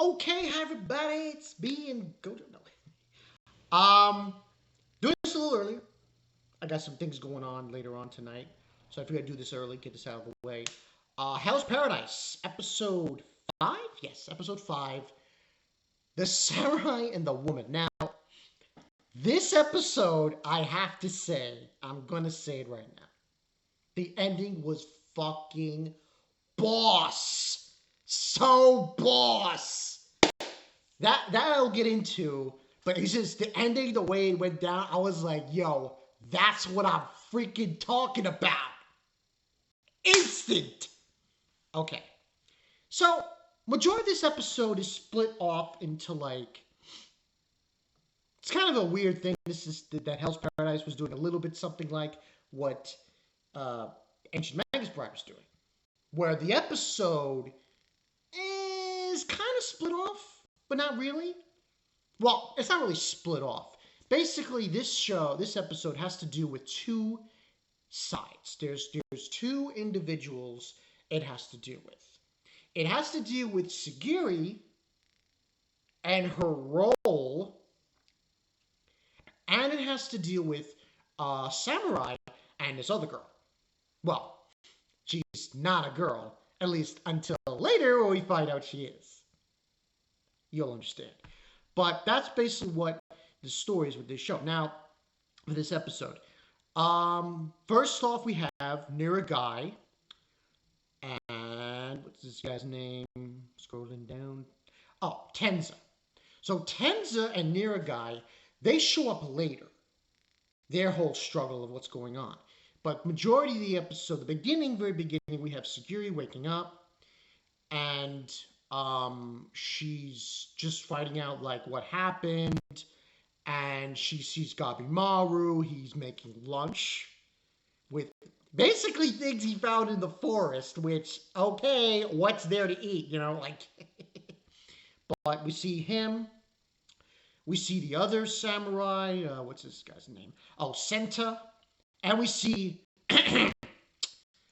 Okay, hi everybody, it's me and Gojo. No. Doing this a little earlier. I got some things going on later on tonight, so I figured I'd do this early, get this out of the way. Hell's Paradise, episode 5? Yes, episode 5. The Samurai and the Woman. Now, this episode, I have to say, I'm gonna say it right now. The ending was fucking boss. So boss. That I'll get into, but it's just the ending, the way it went down. I was like, yo, that's what I'm freaking talking about. Instant. Okay, so majority of this episode is split off into like it's kind of a weird thing. This is that Hell's Paradise was doing a little bit something like what uh, Ancient Magus Bride was doing, where the episode is kind of split off, but not really. Well, it's not really split off. Basically, this episode has to do with two sides. There's two individuals it has to do with. It has to do with Sagiri and her role, and it has to deal with Samurai and this other girl. Well, she's not a girl, at least until later when we find out she is. You'll understand. But that's basically what the story is with this show. Now, for this episode, first off, we have Niragai, and what's this guy's name? Scrolling down. Oh, Tenza. So Tenza and Niragai, they show up later. Their whole struggle of what's going on. But majority of the episode, the beginning, very beginning, we have Sagiri waking up, and she's just finding out like what happened, and she sees Gabimaru. He's making lunch with basically things he found in the forest, which, okay, what's there to eat, like. But we see him. We see the other samurai. What's this guy's name? Oh, Senta. And we see,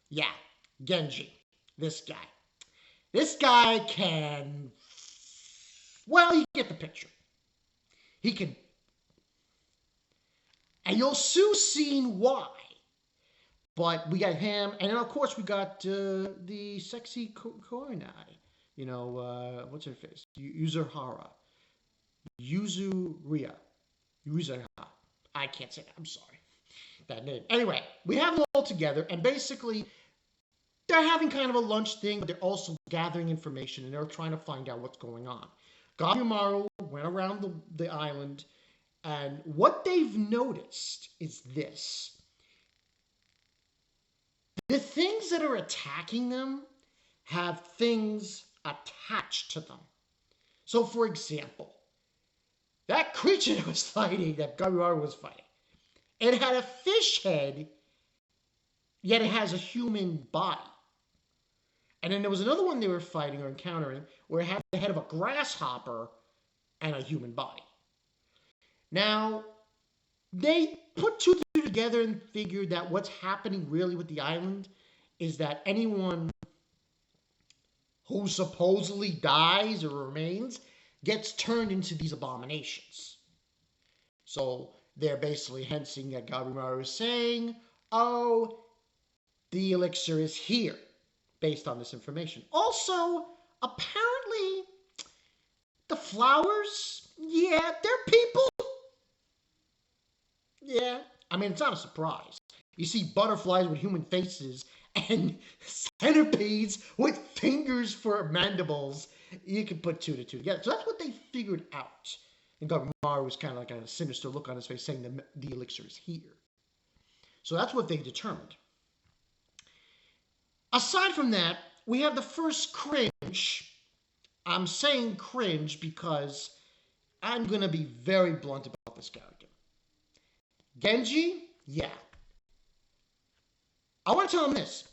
yeah, Genji. This guy. This guy can, well, you get the picture. He can, and you'll soon see why. But we got him, and then of course we got the sexy Koinai. What's her face? Yuzuhara. Yuzuria. Yuzuha. I can't say that. I'm sorry. That name. Anyway, we have them all together, and basically they're having kind of a lunch thing, but they're also gathering information, and they're trying to find out what's going on. Gabimaru went around the island, and what they've noticed is this. The things that are attacking them have things attached to them. So, for example, that creature that was fighting, that Gabimaru was fighting, it had a fish head, yet it has a human body. And then there was another one they were fighting or encountering where it had the head of a grasshopper and a human body. Now, they put two together and figured that what's happening really with the island is that anyone who supposedly dies or remains gets turned into these abominations. So they're basically hinting at Gabimaru saying, oh, the elixir is here, based on this information. Also, apparently, the flowers, yeah, they're people. Yeah, I mean, it's not a surprise. You see butterflies with human faces and centipedes with fingers for mandibles. You can put two to two together. So that's what they figured out. And Gabimaru was kind of like a sinister look on his face saying the elixir is here. So that's what they determined. Aside from that, we have the first cringe. I'm saying cringe because I'm going to be very blunt about this character. Genji, yeah. I want to tell him this.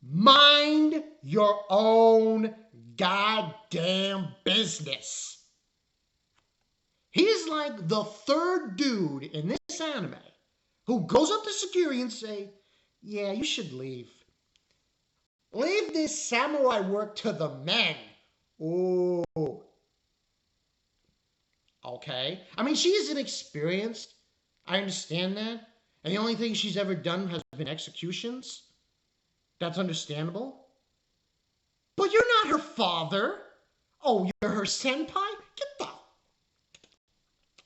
Mind your own goddamn business. He's like the third dude in this anime who goes up to Sagiri and say, yeah, you should leave. Leave this samurai work to the men. Ooh. okay? I mean, she is inexperienced. I understand that. And the only thing she's ever done has been executions. That's understandable. But you're not her father. Oh, you're her senpai?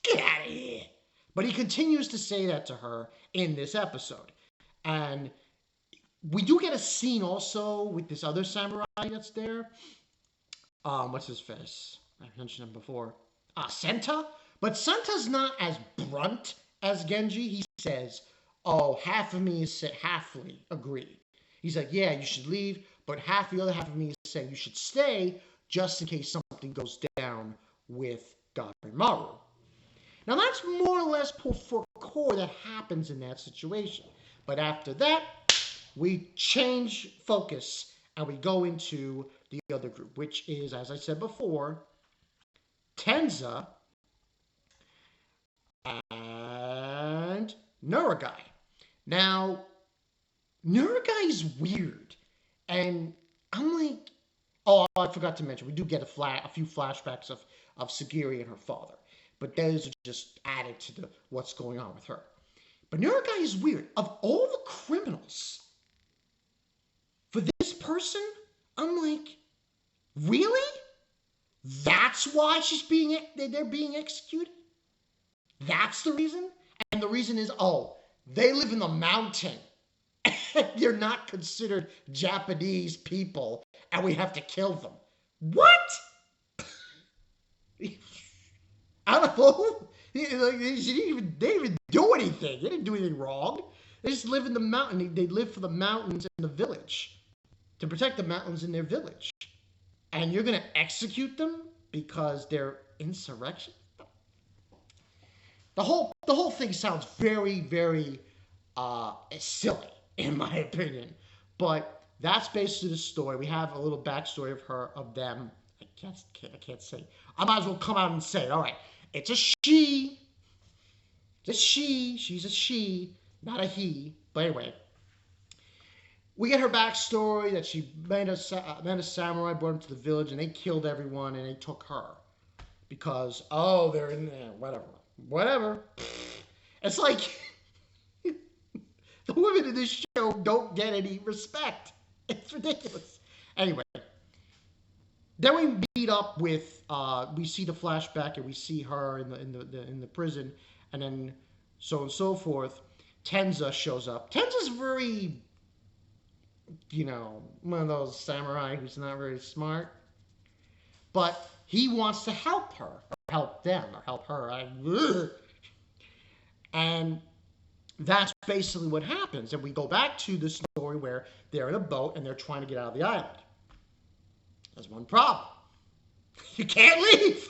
Get out of here. But he continues to say that to her in this episode. And we do get a scene also with this other samurai that's there. What's his face? I mentioned him before. Senta? But Senta's not as blunt as Genji. He says, oh, half of me is halfly agree. He's like, yeah, you should leave, but the other half of me is saying you should stay just in case something goes down with Gabimaru. Now that's more or less for core that happens in that situation. But after that, we change focus and we go into the other group, which is, as I said before, Tenza and Nuragai. Now, Nuragai is weird. And I'm like, oh, I forgot to mention, we do get a few flashbacks of Sagiri and her father. But those are just added to what's going on with her. But Nuragai is weird. Of all the criminals, for this person, I'm like, really? That's why they're being executed? That's the reason? And the reason is, oh, they live in the mountain. They're not considered Japanese people, and we have to kill them. What? I don't know. They didn't even do anything. They didn't do anything wrong. They just live in the mountain. They live for the mountains in the village, to protect the mountains in their village. And you're going to execute them because they're insurrection? The whole thing sounds very, very silly, in my opinion. But that's basically the story. We have a little backstory of them. I can't say. I might as well come out and say it. All right. It's a she. It's a she. She's a she, not a he. But anyway, we get her backstory that she met a samurai, brought him to the village, and they killed everyone, and they took her. Because, oh, they're in there, whatever. It's like, the women in this show don't get any respect. It's ridiculous. Anyway, then we meet up with, we see the flashback, and we see her in the prison, and then so on and so forth. Tenza shows up. Tenza's very, one of those samurai who's not very smart. But he wants to help her, or help them, or help her. And that's basically what happens. And we go back to the story where they're in a boat and they're trying to get out of the island. There's one problem. You can't leave.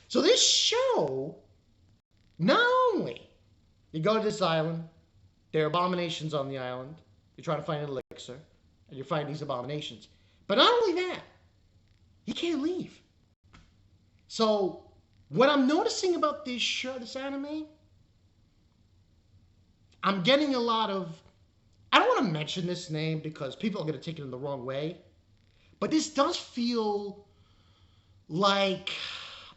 So this show, not only you go to this island, there are abominations on the island, you're trying to find an elixir, and you find these abominations. But not only that, you can't leave. So what I'm noticing about this show, this anime, I'm getting a lot of, I don't want to mention this name because people are going to take it in the wrong way, but this does feel like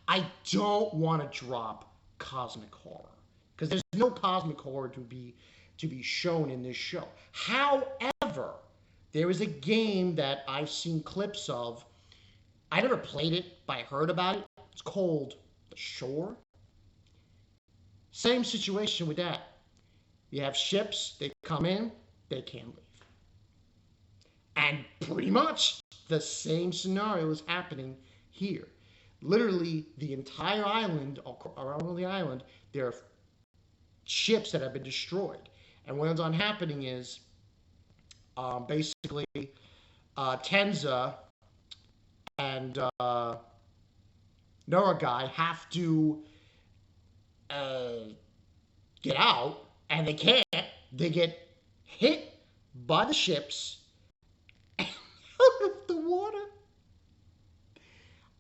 I don't want to drop cosmic horror, because there's no cosmic horror to be shown in this show. However, there is a game that I've seen clips of. I never played it, but I heard about it. It's called The Shore. Same situation with that. You have ships, they come in, they can't leave. And pretty much the same scenario is happening here. Literally, the entire island, around the island, there are ships that have been destroyed. And what ends on happening is, basically, Tenza and Nuragai have to get out, and they can't. They get hit by the ships, and out of the water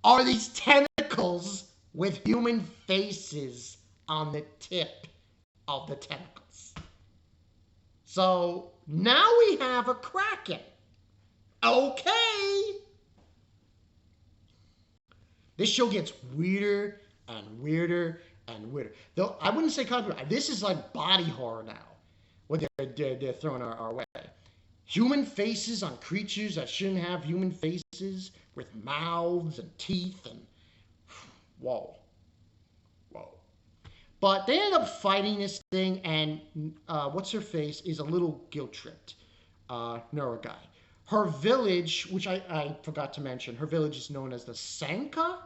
are these tentacles with human faces on the tip of the tentacles. So now we have a Kraken. Okay. This show gets weirder and weirder and weirder. Though I wouldn't say copyright. This is like body horror now. What they're throwing our way. Human faces on creatures that shouldn't have human faces with mouths and teeth and whoa, whoa. But they end up fighting this thing, and what's her face is a little guilt tripped. Neuro guy. Her village, which I forgot to mention, her village is known as the Sanka,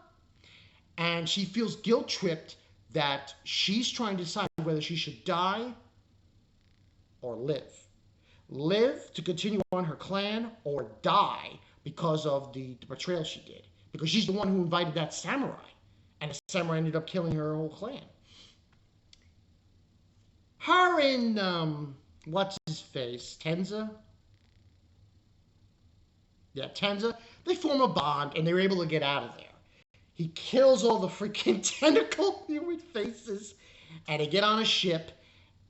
and she feels guilt tripped that she's trying to decide whether she should die or live. Live to continue on her clan or die because of the betrayal she did. Because she's the one who invited that samurai. And the samurai ended up killing her whole clan. Her and, what's his face? Tenza? Yeah, Tenza. They form a bond and they're able to get out of there. He kills all the freaking tentacle human faces and they get on a ship.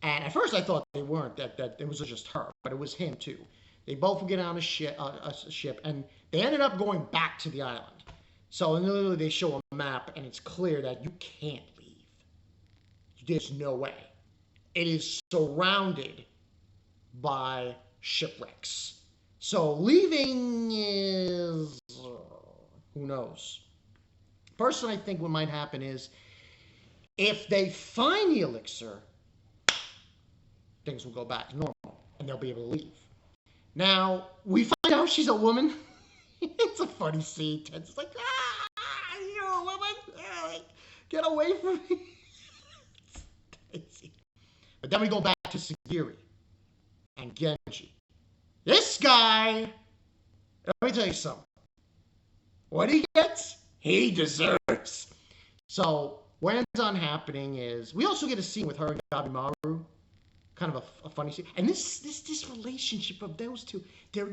And at first I thought they weren't, that it was just her, but it was him too. They both get on a ship, and they ended up going back to the island. So literally they show a map, and it's clear that you can't leave. There's no way. It is surrounded by shipwrecks. So leaving is, who knows? Personally, I think what might happen is, if they find the elixir, things will go back to normal and they'll be able to leave. Now, we find out she's a woman. It's a funny scene. It's like, you're a woman? Like, get away from me. It's crazy. But then we go back to Sagiri and Genji. This guy, let me tell you something. What he gets, he deserves. So, what ends on happening is, we also get a scene with her and Gabimaru. Kind of a funny scene. And this relationship of those two, they're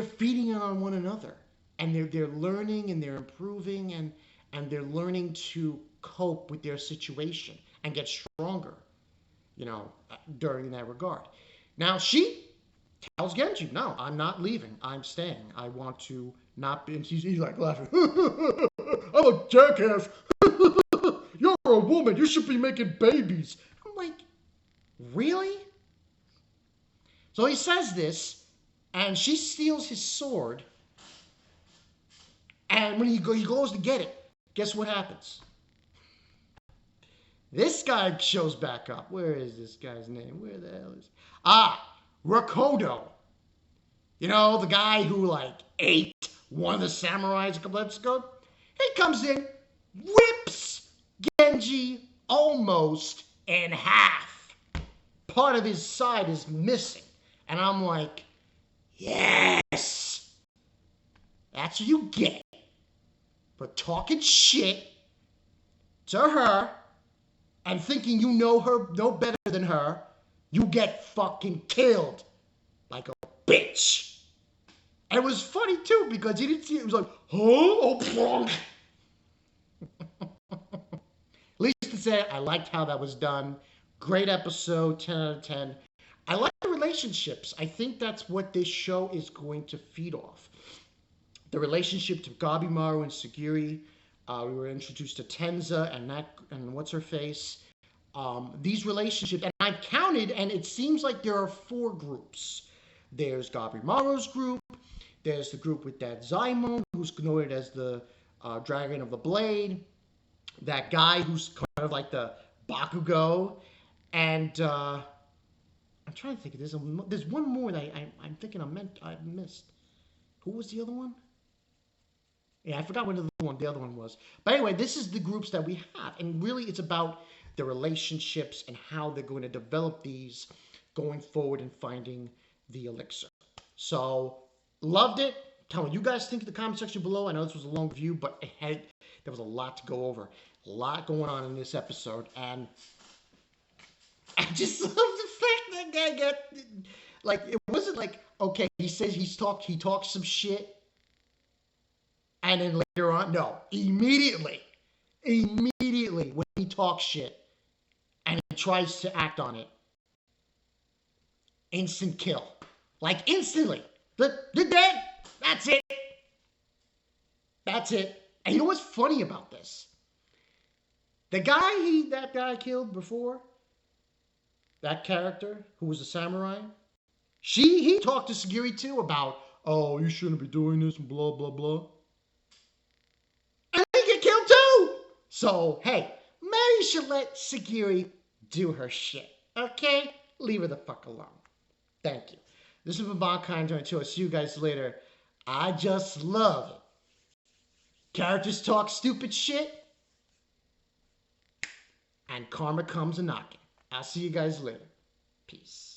feeding on one another. And they're learning and they're improving and they're learning to cope with their situation and get stronger, during that regard. Now she tells Genji, no, I'm not leaving. I'm staying. I want to not be, and he's like laughing. I'm a jackass. You're a woman. You should be making babies. Like, really? So he says this, and she steals his sword, and when he goes to get it, guess what happens? This guy shows back up. Where is this guy's name? Where the hell is... Rakodo. The guy who, ate one of the samurais a couple episodes ago? He comes in, whips Genji almost in half. Part of his side is missing. And I'm like, yes. That's what you get for talking shit to her and thinking you know her no better than her. You get fucking killed like a bitch. And it was funny too because he didn't see it. It was like, oh, plonk. Least to say, I liked how that was done. Great episode, 10 out of 10. I like the relationships. I think that's what this show is going to feed off. The relationship to Gabimaru and Sagiri. We were introduced to Tenza and what's her face. These relationships, and I've counted, and it seems like there are 4 groups. There's Gabimaru's group. There's the group with that Zaimon, who's noted as the Dragon of the Blade. That guy who's kind of like the Bakugo. And I'm trying to think. There's one more that I'm thinking I missed. Who was the other one? Yeah, I forgot what the other one was. But anyway, this is the groups that we have. And really, it's about the relationships and how they're going to develop these going forward and finding the elixir. So, loved it. Tell me what you guys think in the comment section below. I know this was a long review, but there was a lot to go over. A lot going on in this episode. And I just love the fact that guy got... it wasn't like, okay, he says he talks some shit. And then later on, no. Immediately, when he talks shit and he tries to act on it, instant kill. Instantly. They're dead. That's it. That's it. And you know what's funny about this? That guy killed before, that character who was a samurai, he talked to Sagiri too about, oh, you shouldn't be doing this and blah blah blah. And he get killed too. So hey, maybe you should let Sagiri do her shit. Okay? Leave her the fuck alone. Thank you. This has been Bonkind22. I'll see you guys later. I just love it. Characters talk stupid shit, and karma comes a knocking. I'll see you guys later. Peace.